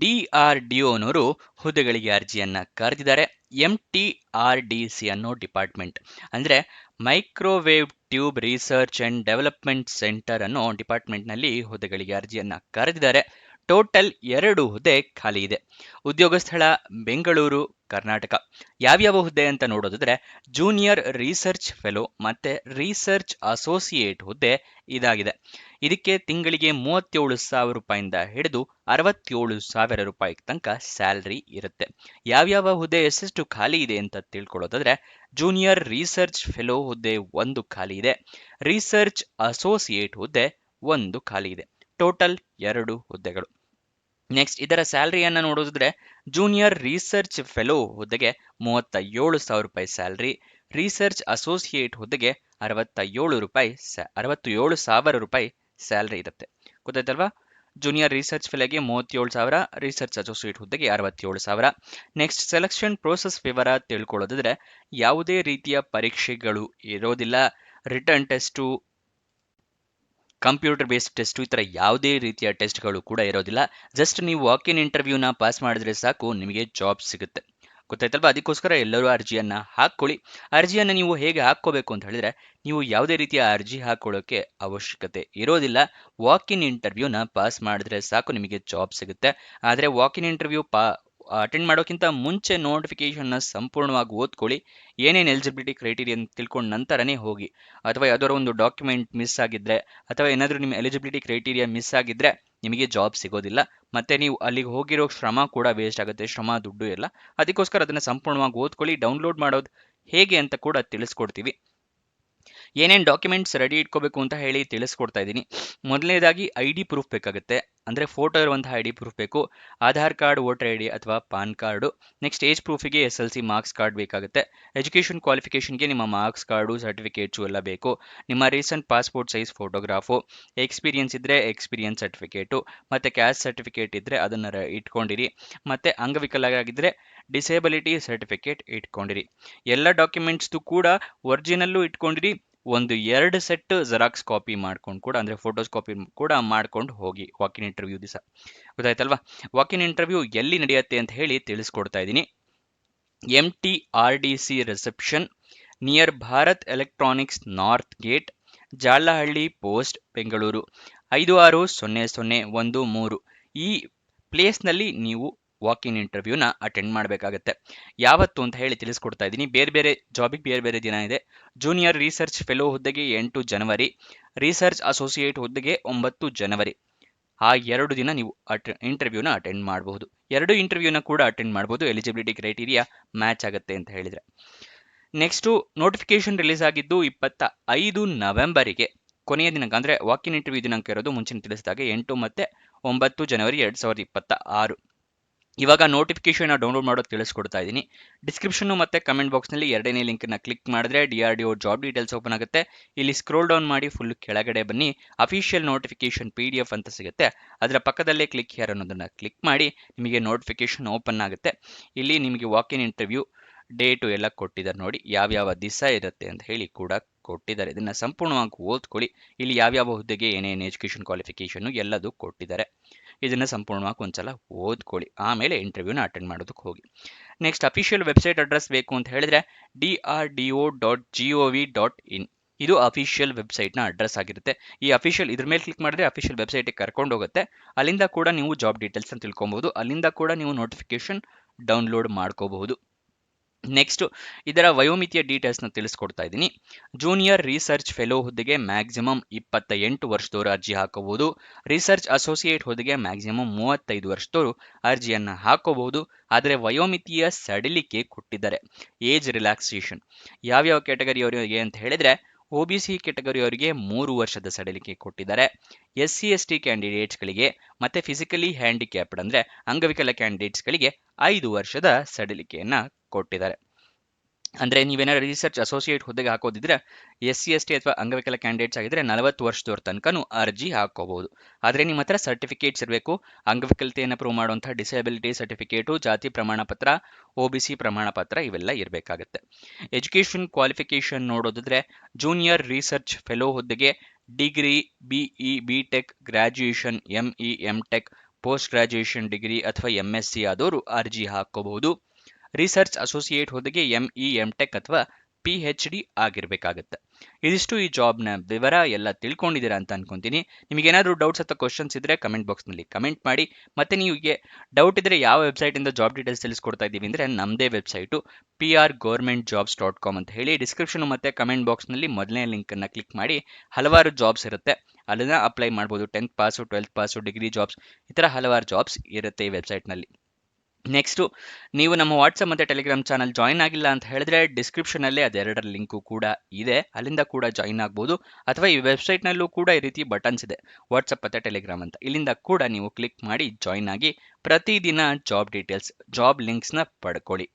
DRDOನವರು ಹುದ್ದೆಗಳಿಗೆ ಅರ್ಜಿಯನ್ನ ಕರೆದಿದ್ದಾರೆ. MTRDC ಅನ್ನೋ ಡಿಪಾರ್ಟ್ಮೆಂಟ್ ಅಂದ್ರೆ microwave tube research and development centre ಅನ್ನೋ ಡಿಪಾರ್ಟ್ಮೆಂಟ್ನಲ್ಲಿ ಹುದ್ದೆಗಳಿಗೆ ಅರ್ಜಿಯನ್ನ ಕರೆದಿದ್ದಾರೆ. ಟೋಟಲ್ 2 ಹುದ್ದೆ ಖಾಲಿ ಇದೆ. ಉದ್ಯೋಗ ಸ್ಥಳ ಬೆಂಗಳೂರು, ಕರ್ನಾಟಕ. ಯಾವ್ಯಾವ ಹುದ್ದೆ ಅಂತ ನೋಡೋದಾದ್ರೆ ಜೂನಿಯರ್ ರಿಸರ್ಚ್ ಫೆಲೋ ಮತ್ತೆ ರಿಸರ್ಚ್ ಅಸೋಸಿಯೇಟ್ ಹುದ್ದೆ ಇದಾಗಿದೆ. ಇದಕ್ಕೆ ತಿಂಗಳಿಗೆ 37,000 ರೂಪಾಯಿಂದ ಹಿಡಿದು 67,000 ರೂಪಾಯಿ ತನಕ ಸ್ಯಾಲರಿ ಇರುತ್ತೆ. ಯಾವ್ಯಾವ ಹುದ್ದೆ ಎಷ್ಟೆಷ್ಟು ಖಾಲಿ ಇದೆ ಅಂತ ತಿಳ್ಕೊಳ್ಳೋದಾದ್ರೆ ಜೂನಿಯರ್ ರಿಸರ್ಚ್ ಫೆಲೋ ಹುದ್ದೆ 1 ಖಾಲಿ ಇದೆ. ರಿಸರ್ಚ್ ಅಸೋಸಿಯೇಟ್ ಹುದ್ದೆ 1 ಖಾಲಿ ಇದೆ. ಟೋಟಲ್ 2 ಹುದ್ದೆಗಳು. ನೆಕ್ಸ್ಟ್ ಇದರ ಸ್ಯಾಲರಿಯನ್ನ ನೋಡೋದಾದ್ರೆ ಜೂನಿಯರ್ ರಿಸರ್ಚ್ ಫೆಲೋ ಹುದ್ದೆಗೆ 37,000 ರೂಪಾಯಿ ಸ್ಯಾಲರಿ. ರಿಸರ್ಚ್ ಅಸೋಸಿಯೇಟ್ ಹುದ್ದೆಗೆ 67,000 ರೂಪಾಯಿ ಸ್ಯಾಲರಿ ಇರುತ್ತೆ. ಗೊತ್ತಾಯ್ತಲ್ವಾ? ಜೂನಿಯರ್ ರಿಸರ್ಚ್ ಫೆಲೋಗೆ 37,000, ರಿಸರ್ಚ್ ಅಸೋಸಿಯೇಟ್ ಹುದ್ದೆಗೆ 67,000. ನೆಕ್ಸ್ಟ್ ಸೆಲೆಕ್ಷನ್ ಪ್ರೋಸೆಸ್ ವಿವರ ತಿಳ್ಕೊಳ್ಳೋದಾದ್ರೆ ಯಾವುದೇ ರೀತಿಯ ಪರೀಕ್ಷೆಗಳು ಇರೋದಿಲ್ಲ. Return test, computer based test, ಈ ಥರ ಯಾವುದೇ ರೀತಿಯ ಟೆಸ್ಟ್ಗಳು ಕೂಡ ಇರೋದಿಲ್ಲ. ಜಸ್ಟ್ ನೀವು ವಾಕ್ ಇನ್ ಇಂಟರ್ವ್ಯೂನ ಪಾಸ್ ಮಾಡಿದ್ರೆ ಸಾಕು, ನಿಮಗೆ ಜಾಬ್ ಸಿಗುತ್ತೆ. ಗೊತ್ತಾಯ್ತಲ್ವಾ? ಅದಕ್ಕೋಸ್ಕರ ಎಲ್ಲರೂ ಅರ್ಜಿಯನ್ನ ಹಾಕ್ಕೊಳ್ಳಿ. ಅರ್ಜಿಯನ್ನ ನೀವು ಹೇಗೆ ಹಾಕ್ಕೋಬೇಕು ಅಂತ ಹೇಳಿದ್ರೆ ನೀವು ಯಾವುದೇ ರೀತಿಯ ಅರ್ಜಿ ಹಾಕೊಳ್ಳೋಕೆ ಅವಶ್ಯಕತೆ ಇರೋದಿಲ್ಲ. ವಾಕ್ ಇನ್ ಇಂಟರ್ವ್ಯೂನ ಪಾಸ್ ಮಾಡಿದ್ರೆ ಸಾಕು, ನಿಮಗೆ ಜಾಬ್ ಸಿಗುತ್ತೆ. ಆದರೆ ವಾಕ್ ಇನ್ ಇಂಟರ್ವ್ಯೂ ಅಟೆಂಡ್ ಮಾಡೋಕ್ಕಿಂತ ಮುಂಚೆ ನೋಟಿಫಿಕೇಶನ್ನ ಸಂಪೂರ್ಣವಾಗಿ ಓದ್ಕೊಳ್ಳಿ. ಏನೇನು ಎಲಿಜಿಬಿಲಿಟಿ ಕ್ರೈಟೀರಿಯಾ ತಿಳ್ಕೊಂಡ ನಂತರನೇ ಹೋಗಿ. ಅಥವಾ ಯಾವ್ದಾದ್ರು ಒಂದು ಡಾಕ್ಯುಮೆಂಟ್ ಮಿಸ್ ಆಗಿದ್ರೆ ಅಥವಾ ಏನಾದರೂ ನಿಮ್ಮ ಎಲಿಜಿಬಿಲಿಟಿ ಕ್ರೈಟೀರಿಯಾ ಮಿಸ್ ಆಗಿದ್ರೆ ನಿಮಗೆ ಜಾಬ್ ಸಿಗೋದಿಲ್ಲ. ಮತ್ತೆ ನೀವು ಅಲ್ಲಿಗೆ ಹೋಗಿರೋ ಶ್ರಮ ಕೂಡ ವೇಸ್ಟ್ ಆಗುತ್ತೆ, ಶ್ರಮ ದುಡ್ಡು ಎಲ್ಲ. ಅದಕ್ಕೋಸ್ಕರ ಅದನ್ನು ಸಂಪೂರ್ಣವಾಗಿ ಓದ್ಕೊಳ್ಳಿ. ಡೌನ್ಲೋಡ್ ಮಾಡೋದು ಹೇಗೆ ಅಂತ ಕೂಡ ತಿಳಿಸ್ಕೊಡ್ತೀವಿ. ಏನೇನು ಡಾಕ್ಯುಮೆಂಟ್ಸ್ ರೆಡಿ ಇಟ್ಕೋಬೇಕು ಅಂತ ಹೇಳಿ ತಿಳಿಸ್ಕೊಡ್ತಾ ಇದ್ದೀನಿ. ಮೊದಲನೇದಾಗಿ ID ಪ್ರೂಫ್ ಬೇಕಾಗುತ್ತೆ. ಅಂದರೆ ಫೋಟೋ ಇರುವಂತಹ ID ಪ್ರೂಫ್ ಬೇಕು. ಆಧಾರ್ ಕಾರ್ಡ್, ವೋಟರ್ ID ಅಥವಾ ಪಾನ್ ಕಾರ್ಡು. ನೆಕ್ಸ್ಟ್ ಏಜ್ ಪ್ರೂಫಿಗೆ SLC ಮಾರ್ಕ್ಸ್ ಕಾರ್ಡ್ ಬೇಕಾಗುತ್ತೆ. ಎಜುಕೇಷನ್ ಕ್ವಾಲಿಫಿಕೇಷನ್ಗೆ ನಿಮ್ಮ ಮಾರ್ಕ್ಸ್ ಕಾರ್ಡು, ಸರ್ಟಿಫಿಕೇಟ್ಸು ಎಲ್ಲ ಬೇಕು. ನಿಮ್ಮ recent passport size photograph, experience ಇದ್ದರೆ ಎಕ್ಸ್ಪೀರಿಯನ್ಸ್ ಸರ್ಟಿಫಿಕೇಟು, ಮತ್ತು ಕ್ಯಾಸ್ಟ್ ಸರ್ಟಿಫಿಕೇಟ್ ಇದ್ದರೆ ಅದನ್ನು ಇಟ್ಕೊಂಡಿರಿ. ಮತ್ತು ಅಂಗವಿಕಲರಾಗಿದ್ದರೆ ಡಿಸೇಬಿಲಿಟಿ ಸರ್ಟಿಫಿಕೇಟ್ ಇಟ್ಕೊಂಡಿರಿ. ಎಲ್ಲ ಡಾಕ್ಯುಮೆಂಟ್ಸ್ದು ಕೂಡ ಒರಿಜಿನಲ್ಲು ಇಟ್ಕೊಂಡಿರಿ. 2 ಸೆಟ್ ಜೆರಾಕ್ಸ್ ಕಾಪಿ ಮಾಡ್ಕೊಂಡು ಕೂಡ, ಅಂದರೆ ಫೋಟೋಸ್ ಕಾಪಿ ಕೂಡ ಮಾಡ್ಕೊಂಡು ಹೋಗಿ ವಾಕ್ ಇನ್ ಇಂಟರ್ವ್ಯೂ ದಿವಸ. ಗೊತ್ತಾಯ್ತಲ್ವಾ? ವಾಕ್ ಇನ್ ಇಂಟರ್ವ್ಯೂ ಎಲ್ಲಿ ನಡೆಯುತ್ತೆ ಅಂತ ಹೇಳಿ ತಿಳಿಸ್ಕೊಡ್ತಾ ಇದ್ದೀನಿ. MTRDC reception near Bharat electronics north gate, Jalahalli post, Bengaluru 560013. ಈ ಪ್ಲೇಸ್ನಲ್ಲಿ ನೀವು ವಾಕ್ ಇನ್ ಇಂಟರ್ವ್ಯೂನ ಅಟೆಂಡ್ ಮಾಡಬೇಕಾಗತ್ತೆ. ಯಾವತ್ತು ಅಂತ ಹೇಳಿ ತಿಳಿಸ್ಕೊಡ್ತಾ ಇದ್ದೀನಿ. ಬೇರೆ ಬೇರೆ ಜಾಬಿಗೆ ಬೇರೆ ಬೇರೆ ದಿನ ಇದೆ. ಜೂನಿಯರ್ ರಿಸರ್ಚ್ ಫೆಲೋ ಹುದ್ದೆಗೆ 8 ಜನವರಿ, ರಿಸರ್ಚ್ ಅಸೋಸಿಯೇಟ್ ಹುದ್ದೆಗೆ 9 ಜನವರಿ. ಆ 2 ದಿನ ನೀವು ಇಂಟರ್ವ್ಯೂನ ಅಟೆಂಡ್ ಮಾಡಬಹುದು. 2 ಇಂಟರ್ವ್ಯೂನ ಕೂಡ ಅಟೆಂಡ್ ಮಾಡಬಹುದು, ಎಲಿಜಿಬಿಲಿಟಿ ಕ್ರೈಟೀರಿಯಾ ಮ್ಯಾಚ್ ಆಗುತ್ತೆ ಅಂತ ಹೇಳಿದರೆ. ನೆಕ್ಸ್ಟು ನೋಟಿಫಿಕೇಶನ್ ರಿಲೀಸ್ ಆಗಿದ್ದು 25 ನವೆಂಬರಿಗೆ. ಕೊನೆಯ ದಿನಾಂಕ ಅಂದರೆ ವಾಕ್ ಇನ್ ಇಂಟರ್ವ್ಯೂ ದಿನಾಂಕ ಇರೋದು ಮುಂಚಿನ ತಿಳಿಸಿದಾಗ 8 ಮತ್ತು 9 ಜನವರಿ 2026. ಇವಾಗ ನೋಟಿಫಿಕೇಶನ್ ಡೌನ್ಲೋಡ್ ಮಾಡೋದು ತಿಳಿಸ್ಕೊಡ್ತಾ ಇದ್ದೀನಿ. ಡಿಸ್ಕ್ರಿಪ್ಷನ್ ಮತ್ತು ಕಮೆಂಟ್ ಬಾಕ್ಸ್ನಲ್ಲಿ 2ನೇ ಲಿಂಕನ್ನು ಕ್ಲಿಕ್ ಮಾಡಿದ್ರೆ DRDO ಜಾಬ್ ಡೀಟೇಲ್ಸ್ ಓಪನ್ ಆಗುತ್ತೆ. ಇಲ್ಲಿ ಸ್ಕ್ರೋಲ್ ಡೌನ್ ಮಾಡಿ ಫುಲ್ ಕೆಳಗಡೆ ಬನ್ನಿ. ಅಫಿಷಿಯಲ್ ನೋಟಿಫಿಕೇಶನ್ PDF ಅಂತ ಸಿಗುತ್ತೆ. ಅದರ ಪಕ್ಕದಲ್ಲೇ ಕ್ಲಿಕ್ ಹಿಯರ್ ಅನ್ನೋದನ್ನು ಕ್ಲಿಕ್ ಮಾಡಿ ನಿಮಗೆ ನೋಟಿಫಿಕೇಶನ್ ಓಪನ್ ಆಗುತ್ತೆ. ಇಲ್ಲಿ ನಿಮಗೆ ವಾಕ್ ಇನ್ ಇಂಟರ್ವ್ಯೂ ಡೇಟು ಎಲ್ಲ ಕೊಟ್ಟಿದ್ದಾರೆ ನೋಡಿ, ಯಾವ್ಯಾವ ದಿವಸ ಇರುತ್ತೆ ಅಂತ ಹೇಳಿ ಕೂಡ ಕೊಟ್ಟಿದ್ದಾರೆ. ಇದನ್ನು ಸಂಪೂರ್ಣವಾಗಿ ಓದ್ಕೊಳ್ಳಿ. ಇಲ್ಲಿ ಯಾವ್ಯಾವ ಹುದ್ದೆಗೆ ಏನೇನು ಎಜುಕೇಷನ್ ಕ್ವಾಲಿಫಿಕೇಷನ್ನು ಎಲ್ಲದೂ ಕೊಟ್ಟಿದ್ದಾರೆ. ಇದನ್ನು ಸಂಪೂರ್ಣವಾಗಿ ಒಂದ್ಸಲ ಓದ್ಕೊಳ್ಳಿ, ಆಮೇಲೆ ಇಂಟರ್ವ್ಯೂನ ಅಟೆಂಡ್ ಮಾಡೋದಕ್ಕೆ ಹೋಗಿ. ನೆಕ್ಸ್ಟ್ ಅಫಿಷಿಯಲ್ ವೆಬ್ಸೈಟ್ ಅಡ್ರೆಸ್ ಬೇಕು ಅಂತ ಹೇಳಿದ್ರೆ drdo.gov.in. ಇದು ಅಫಿಷಿಯಲ್ ವೆಬ್ಸೈಟ್ನ ಅಡ್ರೆಸ್ ಆಗಿರುತ್ತೆ. ಈ ಅಫಿಷಿಯಲ್ ಇದ್ರ ಮೇಲೆ ಕ್ಲಿಕ್ ಮಾಡಿದ್ರೆ ಅಫಿಷಿಯಲ್ ವೆಬ್ಸೈಟಿಗೆ ಕರ್ಕೊಂಡು ಹೋಗುತ್ತೆ. ಅಲ್ಲಿಂದ ಕೂಡ ನೀವು ಜಾಬ್ ಡೀಟೇಲ್ಸ್ ಅಂತ ತಿಳ್ಕೊಬಹುದು. ಅಲ್ಲಿಂದ ಕೂಡ ನೀವು ನೋಟಿಫಿಕೇಶನ್ ಡೌನ್ಲೋಡ್ ಮಾಡ್ಕೋಬಹುದು. ನೆಕ್ಸ್ಟ್ ಇದರ ವಯೋಮಿತಿಯ ಡೀಟೇಲ್ಸ್ನ ತಿಳಿಸ್ಕೊಡ್ತಾ ಇದ್ದೀನಿ. ಜೂನಿಯರ್ ರಿಸರ್ಚ್ ಫೆಲೋ ಹುದ್ದೆಗೆ ಮ್ಯಾಕ್ಸಿಮಮ್ 28 ವರ್ಷದವರು ಅರ್ಜಿ ಹಾಕೋಬಹುದು. ರಿಸರ್ಚ್ ಅಸೋಸಿಯೇಟ್ ಹುದ್ದೆಗೆ ಮ್ಯಾಕ್ಸಿಮಮ್ 35 ವರ್ಷದವರು ಅರ್ಜಿಯನ್ನು ಹಾಕೋಬಹುದು. ಆದರೆ ವಯೋಮಿತಿಯ ಸಡಿಲಿಕೆ ಕೊಟ್ಟಿದ್ದಾರೆ, ಏಜ್ ರಿಲ್ಯಾಕ್ಸೇಷನ್. ಯಾವ್ಯಾವ ಕ್ಯಾಟಗರಿಯವರಿಗೆ ಅಂತ ಹೇಳಿದ್ರೆ OBC ಕ್ಯಾಟಗರಿಯವರಿಗೆ 3 ವರ್ಷದ ಸಡಿಲಿಕೆ ಕೊಟ್ಟಿದ್ದಾರೆ. SC/ST ಕ್ಯಾಂಡಿಡೇಟ್ಸ್ಗಳಿಗೆ ಮತ್ತು ಫಿಸಿಕಲಿ ಹ್ಯಾಂಡಿಕ್ಯಾಪ್ಡ್ ಅಂದರೆ ಅಂಗವಿಕಲ ಕ್ಯಾಂಡಿಡೇಟ್ಸ್ಗಳಿಗೆ 5 ವರ್ಷದ ಸಡಿಲಿಕೆಯನ್ನು ಕೊಟ್ಟಿದ್ದಾರೆ. ಅಂದರೆ ನೀವೇನಾದ್ರು ರಿಸರ್ಚ್ ಅಸೋಸಿಯೇಟ್ ಹುದ್ದೆಗೆ ಹಾಕೋದಿದ್ರೆ SC/ST ಅಥವಾ ಅಂಗವಿಕಲ ಕ್ಯಾಂಡಿಡೇಟ್ಸ್ ಆಗಿದ್ರೆ 40 ವರ್ಷದವ್ರ ತನಕನೂ ಅರ್ಜಿ ಹಾಕೋಬಹುದು. ಆದರೆ ನಿಮ್ಮ ಹತ್ರ ಸರ್ಟಿಫಿಕೇಟ್ಸ್ ಇರಬೇಕು. ಅಂಗವಿಕಲತೆಯನ್ನು ಪ್ರೂವ್ ಮಾಡುವಂಥ ಡಿಸೇಬಿಲಿಟಿ ಸರ್ಟಿಫಿಕೇಟು, ಜಾತಿ ಪ್ರಮಾಣ ಪತ್ರ, OBC ಪ್ರಮಾಣ ಪತ್ರ ಇವೆಲ್ಲ ಇರಬೇಕಾಗುತ್ತೆ. ಎಜುಕೇಷನ್ ಕ್ವಾಲಿಫಿಕೇಷನ್ ನೋಡೋದಿದ್ರೆ ಜೂನಿಯರ್ ರಿಸರ್ಚ್ ಫೆಲೋ ಹುದ್ದೆಗೆ degree, BE, BTech, graduation, ME, MTech, post graduation degree ಅಥವಾ MSc ಆದವರು ಅರ್ಜಿ ಹಾಕೋಬಹುದು. ರಿಸರ್ಚ್ ಅಸೋಸಿಯೇಟ್ ಹುದ್ದೆಗೆ ME MTech ಅಥವಾ PhD ಆಗಿರ್ಬೇಕಾಗತ್ತೆ. ಇದಿಷ್ಟು ಈ ಜಾಬ್ನ ವಿವರ ಎಲ್ಲ ತಿಳ್ಕೊಂಡಿದ್ದೀರಾ ಅಂತ ಅನ್ಕೊಂತೀನಿ. ನಿಮಗೇನಾದರೂ ಡೌಟ್ಸ್ ಅಥವಾ ಕ್ವಶನ್ಸ್ ಇದ್ರೆ ಕಮೆಂಟ್ ಬಾಕ್ಸ್ನಲ್ಲಿ ಕಮೆಂಟ್ ಮಾಡಿ. ಮತ್ತೆ ನಿಮಗೆ ಡೌಟ್ ಇದ್ರೆ ಯಾವ ವೆಬ್ಸೈಟಿಂದ ಜಾಬ್ ಡೀಟೇಲ್ಸ್ ತಿಳಿಸ್ಕೊಡ್ತಾ ಇದ್ದೀವಿ ಅಂದರೆ ನಮ್ಮದೇ ವೆಬ್ಸೈಟು prgovernmentjobs.com ಅಂತ ಹೇಳಿ ಡಿಸ್ಕ್ರಿಪ್ಷನ್ ಮತ್ತು ಕಮೆಂಟ್ ಬಾಕ್ಸ್ನಲ್ಲಿ ಮೊದಲನೇ ಲಿಂಕನ್ನು ಕ್ಲಿಕ್ ಮಾಡಿ. ಹಲವಾರು ಜಾಬ್ಸ್ ಇರುತ್ತೆ, ಅಲ್ಲಿಂದ ಅಪ್ಲೈ ಮಾಡ್ಬೋದು. 10th pass, 12th pass, degree jobs, ಈ ಥರ ಹಲವಾರು ಜಾಬ್ಸ್ ಇರುತ್ತೆ ಈ ವೆಬ್ಸೈಟ್ನಲ್ಲಿ. ನೆಕ್ಸ್ಟು, ನೀವು ನಮ್ಮ ವಾಟ್ಸಪ್ ಮತ್ತು ಟೆಲಿಗ್ರಾಮ್ ಚಾನಲ್ ಜಾಯ್ನ್ ಆಗಿಲ್ಲ ಅಂತ ಹೇಳಿದ್ರೆ ಡಿಸ್ಕ್ರಿಪ್ಷನಲ್ಲೇ ಅದೆರಡರ ಲಿಂಕು ಕೂಡ ಇದೆ, ಅಲ್ಲಿಂದ ಕೂಡ ಜಾಯ್ನ್ ಆಗ್ಬೋದು. ಅಥವಾ ಈ ವೆಬ್ಸೈಟ್ನಲ್ಲೂ ಕೂಡ ಈ ರೀತಿ ಬಟನ್ಸ್ ಇದೆ, ವಾಟ್ಸಪ್ ಮತ್ತು ಟೆಲಿಗ್ರಾಮ್ ಅಂತ, ಇಲ್ಲಿಂದ ಕೂಡ ನೀವು ಕ್ಲಿಕ್ ಮಾಡಿ ಜಾಯ್ನ್ ಆಗಿ ಪ್ರತಿದಿನ ಜಾಬ್ ಡೀಟೇಲ್ಸ್, ಜಾಬ್ ಲಿಂಕ್ಸ್ನ ಪಡ್ಕೊಳ್ಳಿ.